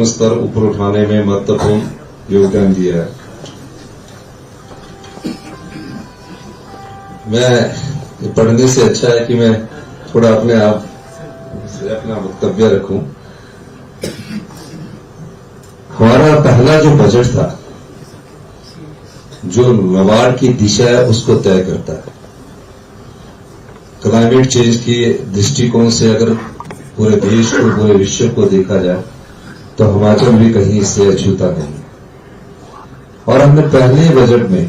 जीवन स्तर ऊपर उठाने में महत्वपूर्ण योगदान दिया है। मैं पढ़ने से अच्छा है कि मैं थोड़ा अपने आप से अपना वक्तव्य रखूं। हमारा पहला जो बजट था, जो नाबार्ड की दिशा है उसको तय करता है। क्लाइमेट चेंज के दृष्टिकोण से अगर पूरे देश को, पूरे विश्व को देखा जाए तो हिमाचल भी कहीं इससे अछूता नहीं है। और हमने पहले बजट में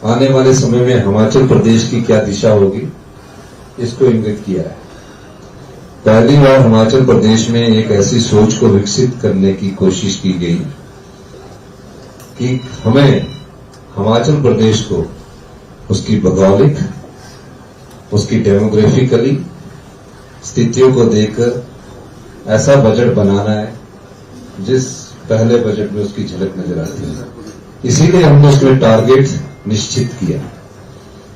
आने वाले समय में हिमाचल प्रदेश की क्या दिशा होगी इसको इंगित किया है। पहली बार हिमाचल प्रदेश में एक ऐसी सोच को विकसित करने की कोशिश की गई कि हमें हिमाचल प्रदेश को उसकी भौगोलिक, उसकी डेमोग्राफिकली स्थितियों को देखकर ऐसा बजट बनाना है जिस पहले बजट में उसकी झलक नजर आती है। इसीलिए हमने उसमें टारगेट निश्चित किया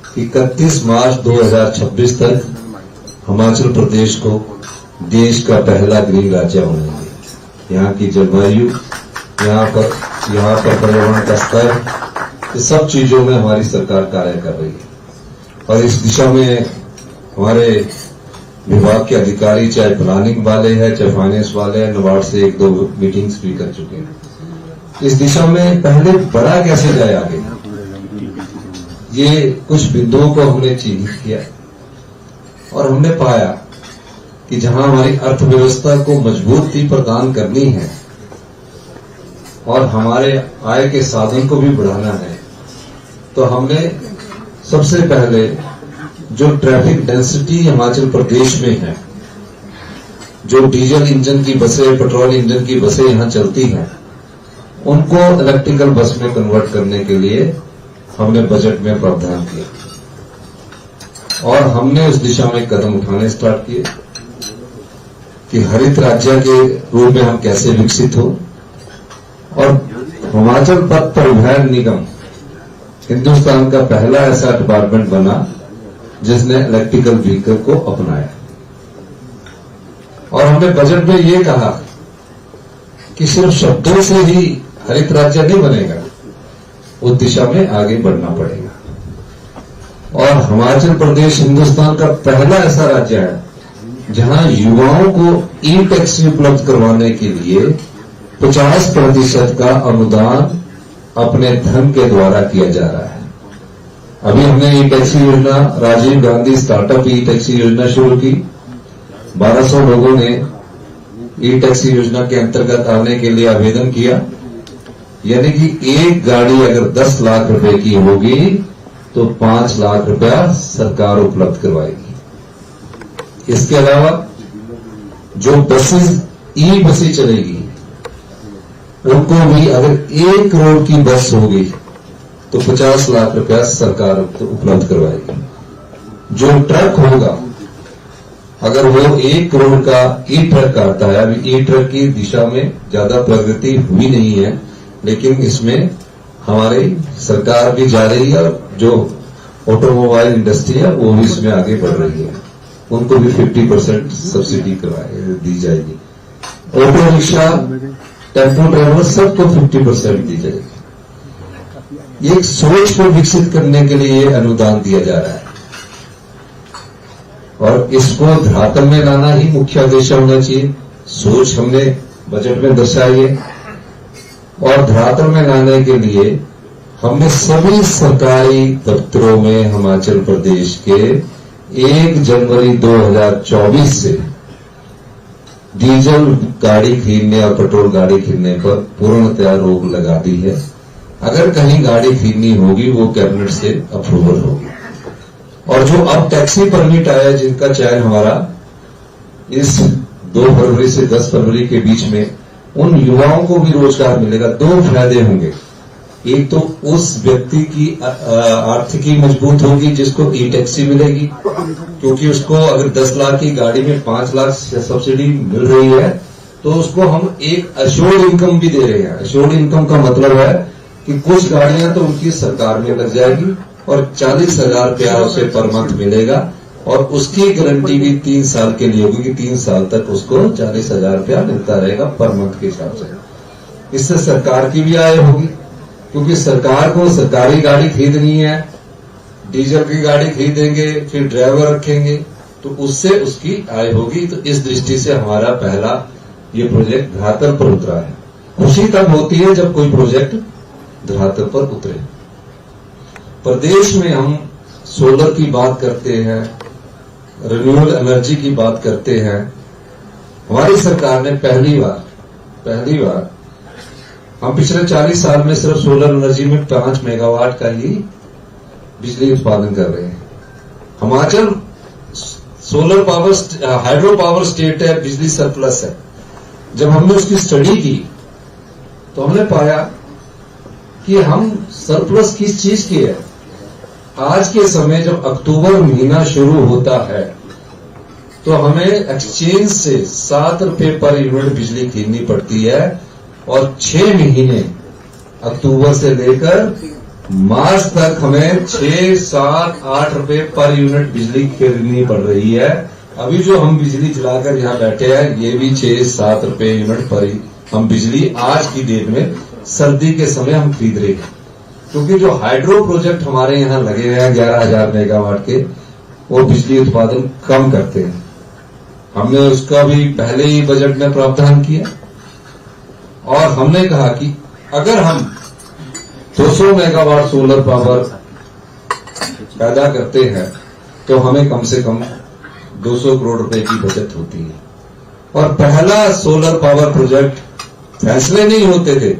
कि 31 मार्च 2026 तक हिमाचल प्रदेश को देश का पहला ग्रीन राज्य बनाएंगे। यहाँ की जलवायु, यहाँ पर पर्यावरण का स्तर, ये सब चीजों में हमारी सरकार कार्य कर रही है। और इस दिशा में हमारे विभाग के अधिकारी, चाहे प्लानिंग वाले हैं, चाहे फाइनेंस वाले हैं, नाबार्ड से 1-2 मीटिंग्स भी कर चुके हैं। इस दिशा में पहले बढ़ा कैसे जाए आगे, ये कुछ बिंदुओं को हमने चिन्हित किया और हमने पाया कि जहां हमारी अर्थव्यवस्था को मजबूती प्रदान करनी है और हमारे आय के साधन को भी बढ़ाना है, तो हमने सबसे पहले जो ट्रैफिक डेंसिटी हिमाचल प्रदेश में है, जो डीजल इंजन की बसें, पेट्रोल इंजन की बसें यहां चलती हैं, उनको इलेक्ट्रिकल बस में कन्वर्ट करने के लिए हमने बजट में प्रावधान किया। और हमने उस दिशा में कदम उठाने स्टार्ट किए कि हरित राज्य के रूप में हम कैसे विकसित हो। और हिमाचल पथ परिवहन निगम हिंदुस्तान का पहला ऐसा डिपार्टमेंट बना जिसने इलेक्ट्रिकल व्हीकल को अपनाया। और हमने बजट में ये कहा कि सिर्फ शब्दों से ही हरित राज्य नहीं बनेगा, उस दिशा में आगे बढ़ना पड़ेगा। और हिमाचल प्रदेश हिंदुस्तान का पहला ऐसा राज्य है जहां युवाओं को ई टैक्सी उपलब्ध करवाने के लिए 50% का अनुदान अपने धन के द्वारा किया जा रहा है। अभी हमने ई टैक्सी योजना, राजीव गांधी स्टार्टअप ई टैक्सी योजना शुरू की। 1200 लोगों ने ई टैक्सी योजना के अंतर्गत आने के लिए आवेदन किया। यानी कि एक गाड़ी अगर 10 लाख रुपए की होगी तो 5 लाख रुपया सरकार उपलब्ध करवाएगी। इसके अलावा जो बसेस, ई बसें चलेगी, उनको भी अगर 1 करोड़ की बस होगी तो 50 लाख रुपया सरकार उपलब्ध करवाएगी। जो ट्रक होगा, अगर वो 1 करोड़ का ई ट्रक आता है, अभी ई ट्रक की दिशा में ज्यादा प्रगति हुई नहीं है, लेकिन इसमें हमारी सरकार भी जा रही है और जो ऑटोमोबाइल इंडस्ट्री है वो भी इसमें आगे बढ़ रही है। उनको भी 50% सब्सिडी दी जाएगी। ऑटो रिक्शा, टेम्पो ड्राइवर सबको 50% दी जाएगी। एक सोच को विकसित करने के लिए ये अनुदान दिया जा रहा है और इसको धरातल में लाना ही मुख्य उद्देश्य होना चाहिए। सोच हमने बजट में दर्शाई है और धरातल में लाने के लिए हमने सभी सरकारी दफ्तरों में हिमाचल प्रदेश के 1 जनवरी 2024 से डीजल गाड़ी खरीदने और पेट्रोल गाड़ी खरीदने पर पूर्णतया रोक लगा दी है। अगर कहीं गाड़ी खरीदनी होगी वो कैबिनेट से अप्रूवल होगी। और जो अब टैक्सी परमिट आया, जिनका चयन हमारा इस 2 फरवरी से 10 फरवरी के बीच में, उन युवाओं को भी रोजगार मिलेगा। 2 फायदे होंगे। एक तो उस व्यक्ति की आर्थिकी मजबूत होगी जिसको ई टैक्सी मिलेगी, क्योंकि उसको अगर 10 लाख की गाड़ी में 5 लाख सब्सिडी मिल रही है तो उसको हम एक अश्योर्ड इनकम भी दे रहे हैं। अश्योर्ड इनकम का मतलब है कि कुछ गाड़ियां तो उनकी सरकार में लग जाएगी और 40,000 रुपया उसे पर मंथ मिलेगा। और उसकी गारंटी भी 3 साल के लिए होगी कि 3 साल तक उसको 40,000 रुपया मिलता रहेगा पर मंथ के हिसाब से। इससे सरकार की भी आय होगी, क्योंकि सरकार को सरकारी गाड़ी खरीदनी है, डीजल की गाड़ी खरीदेंगे, फिर ड्राइवर रखेंगे, तो उससे उसकी आय होगी। तो इस दृष्टि से हमारा पहला ये प्रोजेक्ट धरातल पर उतरा है। खुशी तब होती है जब कोई प्रोजेक्ट धरातल पर उतरे। प्रदेश में हम सोलर की बात करते हैं, रिन्यूएबल एनर्जी की बात करते हैं। हमारी सरकार ने पहली बार हम पिछले 40 साल में सिर्फ सोलर एनर्जी में 5 मेगावाट का ही बिजली उत्पादन कर रहे हैं। Himachal solar power hydro power state है, बिजली सरप्लस है। जब हमने उसकी स्टडी की तो हमने पाया कि हम सरप्लस किस चीज की है। आज के समय जब अक्टूबर महीना शुरू होता है तो हमें एक्सचेंज से 7 रुपए पर यूनिट बिजली खरीदनी पड़ती है, और 6 महीने अक्टूबर से लेकर मार्च तक हमें 6, 7, 8 रुपए पर यूनिट बिजली खरीदनी पड़ रही है। अभी जो हम बिजली चलाकर यहां बैठे हैं ये भी 6, 7 रुपए यूनिट पर हम बिजली आज की डेट में सर्दी के समय हम खरीद रहे हैं। क्योंकि जो हाइड्रो प्रोजेक्ट हमारे यहां लगे हुए हैं 11,000 मेगावाट के, वो बिजली उत्पादन कम करते हैं। हमने उसका भी पहले ही बजट में प्रावधान किया और हमने कहा कि अगर हम 200 मेगावाट सोलर पावर पैदा करते हैं तो हमें कम से कम 200 करोड़ रुपए की बचत होती है। और पहला सोलर पावर प्रोजेक्ट फैसले नहीं होते थे,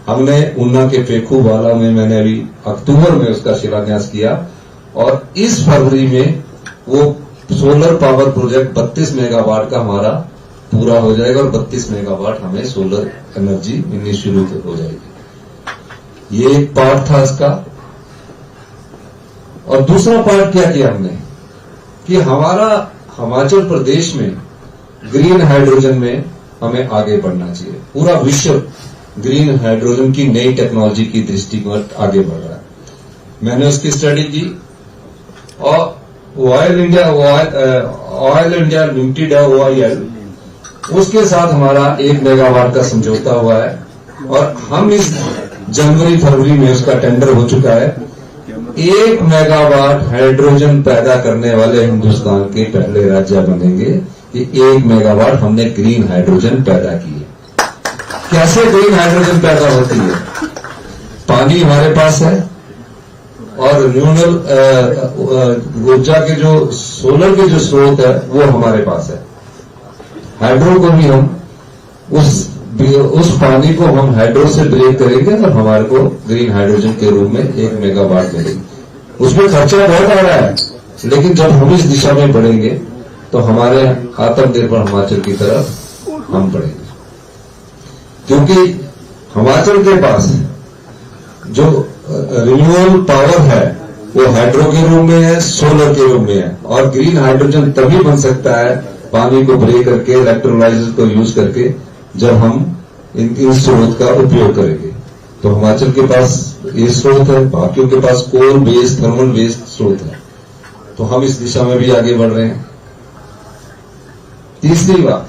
हमने ऊना के पेखूवाला में मैंने अभी अक्टूबर में उसका शिलान्यास किया, और इस फरवरी में वो सोलर पावर प्रोजेक्ट 32 मेगावाट का हमारा पूरा हो जाएगा, और 32 मेगावाट हमें सोलर एनर्जी मिलनी शुरू हो जाएगी। ये एक पार्ट था इसका। और दूसरा पार्ट क्या किया हमने कि हमारा हिमाचल प्रदेश में ग्रीन हाइड्रोजन में हमें आगे बढ़ना चाहिए। पूरा विश्व ग्रीन हाइड्रोजन की नई टेक्नोलॉजी की दृष्टिकोण आगे बढ़ रहा है। मैंने उसकी स्टडी की, और ऑयल इंडिया लिमिटेड है OIL, उसके साथ हमारा 1 मेगावाट का समझौता हुआ है, और हम इस जनवरी फरवरी में उसका टेंडर हो चुका है। 1 मेगावाट हाइड्रोजन पैदा करने वाले हिंदुस्तान के पहले राज्य बनेंगे कि 1 मेगावाट हमने ग्रीन हाइड्रोजन पैदा की है। कैसे ग्रीन हाइड्रोजन पैदा होती है? पानी हमारे पास है, और रिन्यूएबल ऊर्जा के जो सोलर के जो स्रोत है वो हमारे पास है। हाइड्रो को भी हम उस पानी को हम हाइड्रो से ब्रेक करेंगे और हमारे को ग्रीन हाइड्रोजन के रूप में 1 मेगावाट मिलेगी। उसमें खर्चा बहुत आ रहा है, लेकिन जब हम इस दिशा में बढ़ेंगे तो हमारे आत्मनिर्भर हिमाचल की तरफ हम बढ़ेंगे। क्योंकि हिमाचल के पास जो रिन्यूएबल पावर है वो हाइड्रो के रूप में है, सोलर के रूप में है, और ग्रीन हाइड्रोजन तभी बन सकता है पानी को ब्रेक करके, इलेक्ट्रोलाइजर को यूज करके, जब हम इन स्रोत का उपयोग करेंगे। तो हिमाचल के पास ये स्रोत है, बाकियों के पास कोल बेस्ड, थर्मल बेस्ड स्रोत है। तो हम इस दिशा में भी आगे बढ़ रहे हैं। तीसरी बात,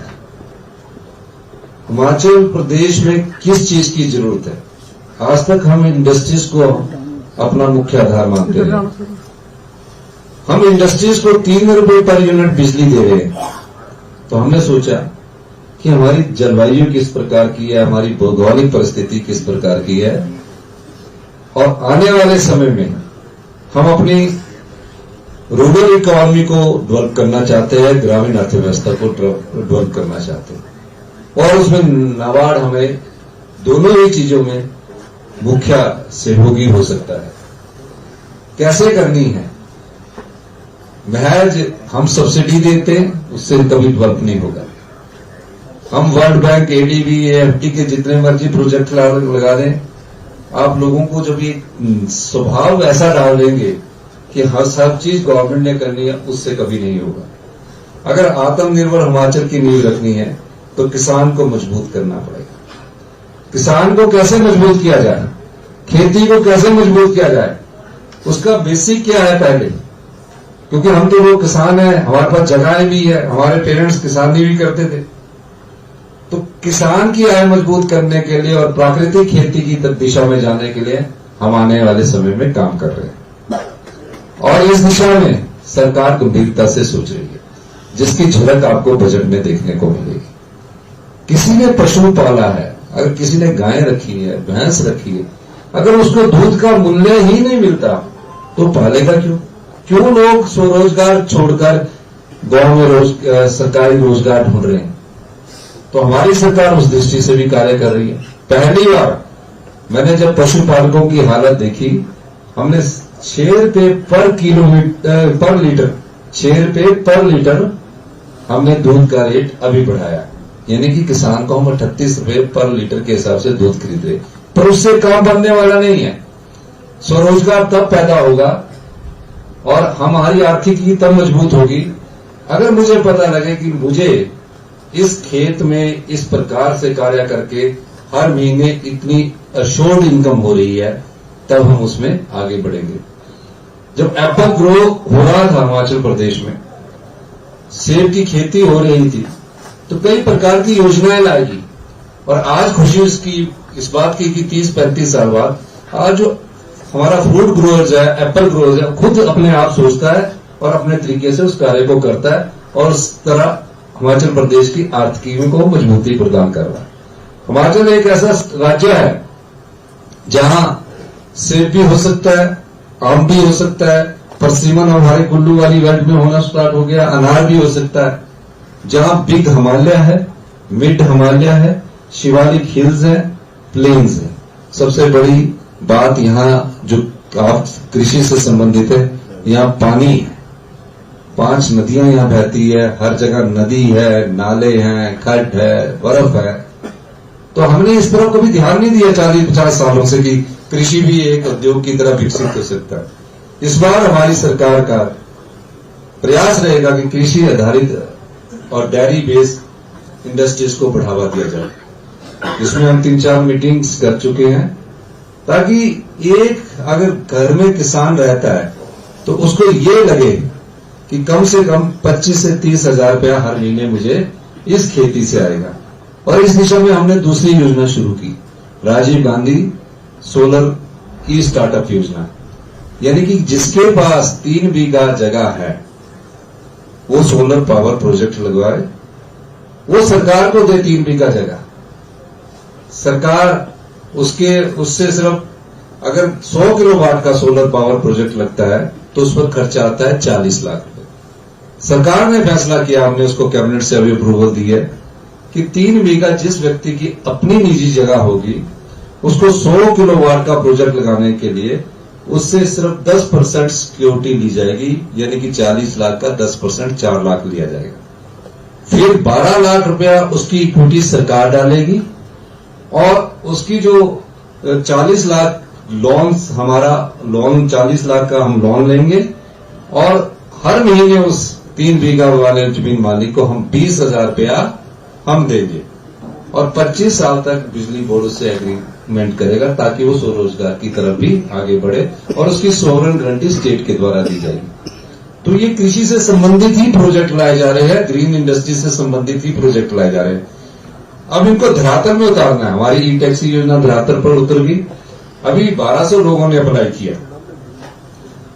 हिमाचल प्रदेश में किस चीज की जरूरत है? आज तक हम इंडस्ट्रीज को अपना मुख्य आधार मानते हैं। हम इंडस्ट्रीज को 3 रुपए पर यूनिट बिजली दे रहे हैं। तो हमने सोचा कि हमारी जलवायु किस प्रकार की है, हमारी भौगोलिक परिस्थिति किस प्रकार की है, और आने वाले समय में हम अपनी रूरल इकोनॉमी को डेवलप करना चाहते हैं, ग्रामीण अर्थव्यवस्था को डेवलप करना चाहते हैं, और उसमें नाबार्ड हमें दोनों ही चीजों में मुख्य सहयोगी हो सकता है। कैसे करनी है? महज हम सब्सिडी देते हैं उससे कभी डेवलप नहीं होगा। हम वर्ल्ड बैंक, ADB, AFT के जितने मर्जी प्रोजेक्ट लगा दें, आप लोगों को जब ये स्वभाव ऐसा डाल देंगे कि हर सब चीज गवर्नमेंट ने करनी है, उससे कभी नहीं होगा। अगर आत्मनिर्भर हिमाचल की नींव रखनी है तो किसान को मजबूत करना पड़ेगा। किसान को कैसे मजबूत किया जाए, खेती को कैसे मजबूत किया जाए, उसका बेसिक क्या है? पहले क्योंकि हम तो लोग किसान हैं, हमारे पास जगहें भी है, हमारे पेरेंट्स किसानी भी करते थे। तो किसान की आय मजबूत करने के लिए और प्राकृतिक खेती की दिशा में जाने के लिए हम आने वाले समय में काम कर रहे हैं और इस दिशा में सरकार गंभीरता से सोच रही है, जिसकी झलक आपको बजट में देखने को मिलेगी। किसी ने पशु पाला है, अगर किसी ने गाय रखी है, भैंस रखी है, अगर उसको दूध का मूल्य ही नहीं मिलता तो पालेगा क्यों? क्यों लोग स्वरोजगार छोड़कर गांव में सरकारी रोजगार ढूंढ रहे हैं? तो हमारी सरकार उस दृष्टि से भी कार्य कर रही है। पहली बार मैंने जब पशुपालकों की हालत देखी, हमने 6 रुपए पर लीटर 6 रुपए पर लीटर हमने दूध का रेट अभी बढ़ाया, यानी कि किसान को हम 38 रुपए पर लीटर के हिसाब से दूध खरीद रहे, पर उससे काम बनने वाला नहीं है। स्वरोजगार तब पैदा होगा और हमारी आर्थिकी तब मजबूत होगी अगर मुझे पता लगे कि मुझे इस खेत में इस प्रकार से कार्य करके हर महीने इतनी अश्योर्ड इनकम हो रही है, तब हम उसमें आगे बढ़ेंगे। जब एप्पल ग्रो हो रहा था हिमाचल प्रदेश में, सेब की खेती हो रही थी, तो कई प्रकार की योजनाएं लाएगी और आज खुशी इस बात की कि 30-35 साल बाद आज जो हमारा फ्रूट ग्रोअर्स है, एप्पल ग्रोअर्स है, खुद अपने आप सोचता है और अपने तरीके से उस कार्य को करता है और उस तरह हिमाचल प्रदेश की आर्थिकी को मजबूती प्रदान कर रहा है। हिमाचल एक ऐसा राज्य है जहां सेब भी हो सकता है, आम भी हो सकता है, परसिमन हमारे कुल्लू वाली बेल्ट में होना स्टार्ट हो गया, अनार भी हो सकता है, जहां बिग हिमालय है, मिड हिमालय है, शिवालिक हिल्स है, प्लेन्स है। सबसे बड़ी बात यहां जो आप कृषि से संबंधित है, यहां पानी है, 5 नदियां यहां बहती है, हर जगह नदी है, नाले हैं, खड्ड है, बर्फ है। तो हमने इस तरफ कभी ध्यान नहीं दिया 40-50 सालों से कि कृषि भी एक उद्योग की तरह विकसित हो सकता है। इस बार हमारी सरकार का प्रयास रहेगा कि कृषि आधारित और डेयरी बेस्ड इंडस्ट्रीज को बढ़ावा दिया जाए। इसमें हम 3-4 मीटिंग्स कर चुके हैं ताकि एक अगर घर में किसान रहता है तो उसको ये लगे कि कम से कम 25 से 30 हजार रुपया हर महीने मुझे इस खेती से आएगा। और इस दिशा में हमने दूसरी योजना शुरू की, राजीव गांधी सोलर ई स्टार्टअप योजना, यानी कि जिसके पास 3 बीघा जगह है वो सोलर पावर प्रोजेक्ट लगवाए, वो सरकार को दे 3 बीघा जगह, सरकार उससे सिर्फ अगर 100 किलोवाट का सोलर पावर प्रोजेक्ट लगता है तो उस पर खर्चा आता है 40 लाख रुपए। सरकार ने फैसला किया, हमने उसको कैबिनेट से अभी अप्रूवल दी है कि 3 बीघा जिस व्यक्ति की अपनी निजी जगह होगी उसको 100 किलोवाट का प्रोजेक्ट लगाने के लिए उससे सिर्फ 10% सिक्योरिटी ली जाएगी, यानी कि 40 लाख का 10% 4 लाख लिया जाएगा। फिर 12 लाख रुपया उसकी इक्विटी सरकार डालेगी और उसकी जो 40 लाख हमारा लोन 40 लाख का हम लोन लेंगे और हर महीने उस 3 बीघा वाले जमीन मालिक को हम 20,000 रुपया हम देंगे और 25 साल तक बिजली बोर्ड से एग्रीमेंट करेगा ताकि वो स्वरोजगार की तरफ भी आगे बढ़े और उसकी सोवरेन गारंटी स्टेट के द्वारा दी जाएगी। तो ये कृषि से संबंधित ही प्रोजेक्ट लाए जा रहे हैं, ग्रीन इंडस्ट्री से संबंधित ही प्रोजेक्ट लाए जा रहे हैं। अब इनको धरातल में उतारना है। हमारी ई टैक्सी योजना धरातल पर उतर गई। अभी 1200 लोगों ने अप्लाई किया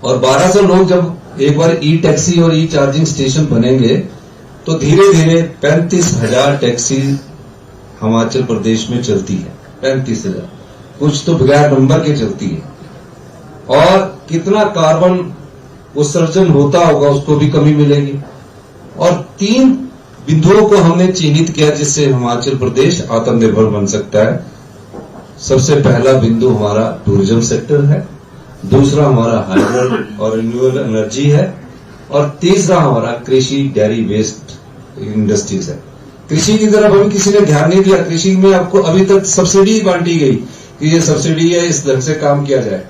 और 1200 लोग जब एक बार ई टैक्सी और ई चार्जिंग स्टेशन बनेंगे तो धीरे धीरे 35,000 टैक्सी हिमाचल प्रदेश में चलती है। 35,000, कुछ तो बगैर नंबर के चलती है और कितना कार्बन उत्सर्जन होता होगा उसको भी कमी मिलेगी। और 3 बिंदुओं को हमने चिन्हित किया जिससे हिमाचल प्रदेश आत्मनिर्भर बन सकता है। सबसे पहला बिंदु हमारा टूरिज्म सेक्टर है, दूसरा हमारा हाइड्रो और रिन्यूएबल एनर्जी है और तीसरा हमारा कृषि डेयरी वेस्ट इंडस्ट्रीज है। कृषि की तरफ अभी किसी ने ध्यान नहीं दिया। कृषि में आपको अभी तक सब्सिडी बांटी गई कि ये सब्सिडी है, इस ढंग से काम किया जाए।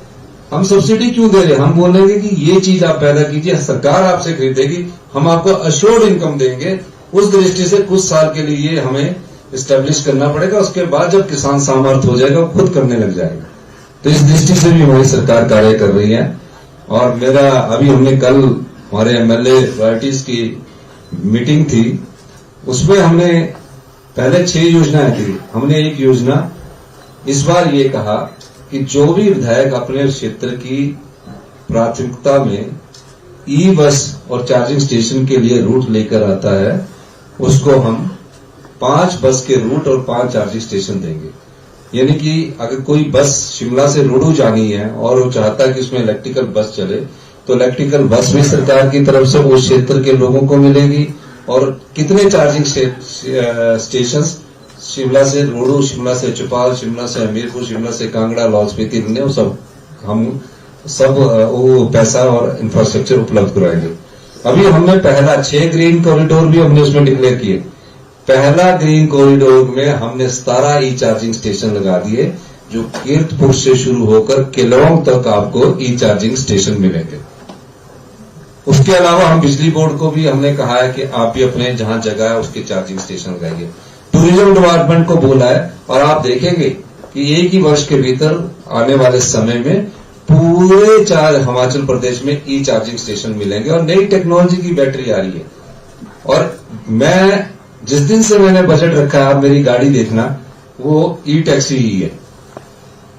हम सब्सिडी क्यों दे रहे हैं? हम बोलेंगे कि ये चीज आप पैदा कीजिए, सरकार आपसे खरीदेगी, हम आपको अश्योर्ड इनकम देंगे। उस दृष्टि से कुछ साल के लिए हमें इस्टेब्लिश करना पड़ेगा, उसके बाद जब किसान सामर्थ्य हो जाएगा खुद करने लग जाएगा। तो इस दृष्टि से भी हमारी सरकार कार्य कर रही है। और मेरा अभी हमने कल हमारे एमएलए प्रायोरिटीज की मीटिंग थी, उसमें हमने पहले 6 योजनाएं थी, हमने एक योजना इस बार ये कहा कि जो भी विधायक अपने क्षेत्र की प्राथमिकता में ई बस और चार्जिंग स्टेशन के लिए रूट लेकर आता है, उसको हम 5 बस के रूट और 5 चार्जिंग स्टेशन देंगे। यानी कि अगर कोई बस शिमला से रोडू जानी है और वो चाहता है कि उसमें इलेक्ट्रिकल बस चले, तो इलेक्ट्रिकल बस भी सरकार की तरफ से उस क्षेत्र के लोगों को मिलेगी। और कितने चार्जिंग स्टेशन शिमला से रोडू, शिमला से चौपाल, शिमला से हमीरपुर, शिमला से कांगड़ा, लाहौल स्पीति, वो सब हम वो पैसा और इंफ्रास्ट्रक्चर उपलब्ध कराएंगे। अभी हमने पहला 6 ग्रीन कॉरिडोर भी हमने उसमें डिक्लेयर किए। पहला ग्रीन कॉरिडोर में हमने 17 ई चार्जिंग स्टेशन लगा दिए, जो कीर्तपुर से शुरू होकर केलोंग तक आपको ई चार्जिंग स्टेशन मिलेंगे। उसके अलावा हम बिजली बोर्ड को भी हमने कहा है कि आप भी अपने जहां जगह है उसके चार्जिंग स्टेशन लगाइए। टूरिज्म डिपार्टमेंट को बोला है और आप देखेंगे कि एक ही वर्ष के भीतर आने वाले समय में पूरे हिमाचल प्रदेश में ई चार्जिंग स्टेशन मिलेंगे और नई टेक्नोलॉजी की बैटरी आ रही है। और मैं जिस दिन से मैंने बजट रखा है, आप मेरी गाड़ी देखना, वो ई टैक्सी ही है।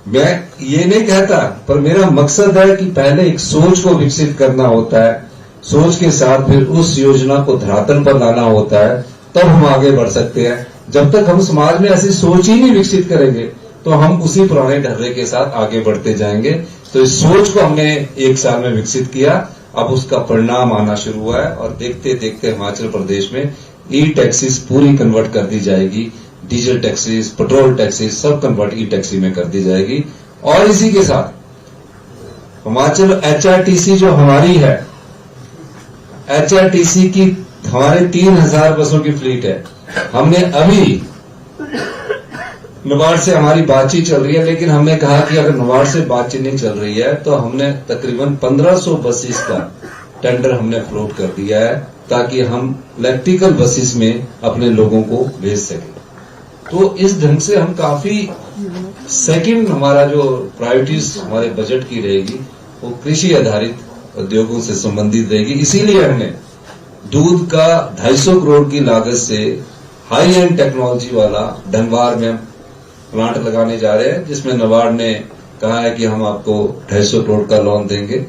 मैं ये नहीं कहता, पर मेरा मकसद है कि पहले एक सोच को विकसित करना होता है, सोच के साथ फिर उस योजना को धरातल पर लाना होता है, तब हम आगे बढ़ सकते हैं। जब तक हम समाज में ऐसी सोच ही नहीं विकसित करेंगे तो हम उसी पुराने ढर्रे के साथ आगे बढ़ते जाएंगे। तो इस सोच को हमने 1 साल में विकसित किया, अब उसका परिणाम आना शुरू हुआ है और देखते देखते हिमाचल प्रदेश में ई टैक्सीज पूरी कन्वर्ट कर दी जाएगी, डीजल टैक्सीज, पेट्रोल टैक्सीज सब कन्वर्ट ई टैक्सी में कर दी जाएगी। और इसी के साथ हिमाचल एचआरटीसी जो हमारी है, एचआरटीसी की हमारे 3000 बसों की फ्लीट है। हमने अभी नबार्ड से हमारी बातचीत चल रही है, लेकिन हमने कहा कि अगर नबार्ड से बातचीत नहीं चल रही है तो हमने तकरीबन 1500 बसेस का टेंडर हमने फ्लोट कर दिया है, ताकि हम इलेक्ट्रिकल बसेस में अपने लोगों को भेज सकें। तो इस ढंग से हम काफी सेकंड हमारा जो प्रायोरिटीज हमारे बजट की रहेगी वो कृषि आधारित उद्योगों से संबंधित रहेगी। इसीलिए हमने दूध का 250 करोड़ की लागत से हाई एंड टेक्नोलॉजी वाला धनवार में प्लांट लगाने जा रहे हैं, जिसमें नबार्ड ने कहा है कि हम आपको 250 करोड़ का लोन देंगे।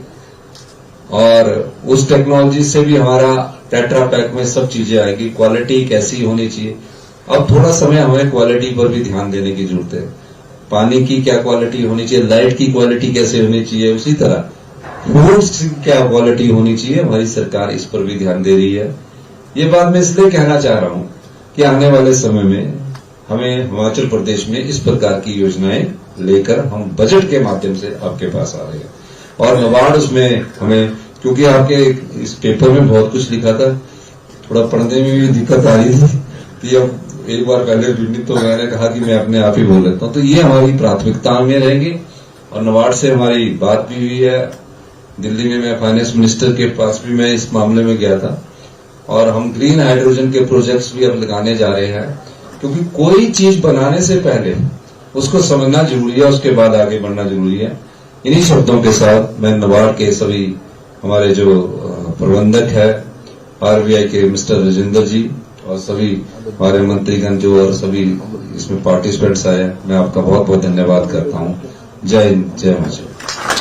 और उस टेक्नोलॉजी से भी हमारा टेट्रा पैक में सब चीजें आएगी। क्वालिटी कैसी होनी चाहिए, अब थोड़ा समय हमें क्वालिटी पर भी ध्यान देने की जरूरत है। पानी की क्या क्वालिटी होनी चाहिए, लाइट की क्वालिटी कैसे होनी चाहिए, उसी तरह फूड्स की क्या क्वालिटी होनी चाहिए, हमारी सरकार इस पर भी ध्यान दे रही है। ये बात मैं इसलिए कहना चाह रहा हूं कि आने वाले समय में हमें हिमाचल प्रदेश में इस प्रकार की योजनाएं लेकर हम बजट के माध्यम से आपके पास आ रहे हैं। और नबार्ड उसमें हमें, क्योंकि आपके इस पेपर में बहुत कुछ लिखा था, थोड़ा पढ़ने में भी दिक्कत आ रही थी कि अब एक बार पहले रीडिंग तो मैंने कहा कि मैं अपने आप ही बोल लेता हूं। तो ये हमारी प्राथमिकता में रहेंगी। और नबार्ड से हमारी बात भी हुई है, दिल्ली में मैं फाइनेंस मिनिस्टर के पास भी मैं इस मामले में गया था, और हम ग्रीन हाइड्रोजन के प्रोजेक्ट्स भी अब लगाने जा रहे हैं। क्योंकि कोई चीज बनाने से पहले उसको समझना जरूरी है, उसके बाद आगे बढ़ना जरूरी है। इन्हीं शब्दों के साथ मैं नबार्ड के सभी हमारे जो प्रबंधक है, आरबीआई के मिस्टर राजेंद्र जी और सभी हमारे मंत्रीगण जो और सभी इसमें पार्टिसिपेंट्स आए, मैं आपका बहुत बहुत धन्यवाद करता हूं। जय हिंद, जय हिमाचल।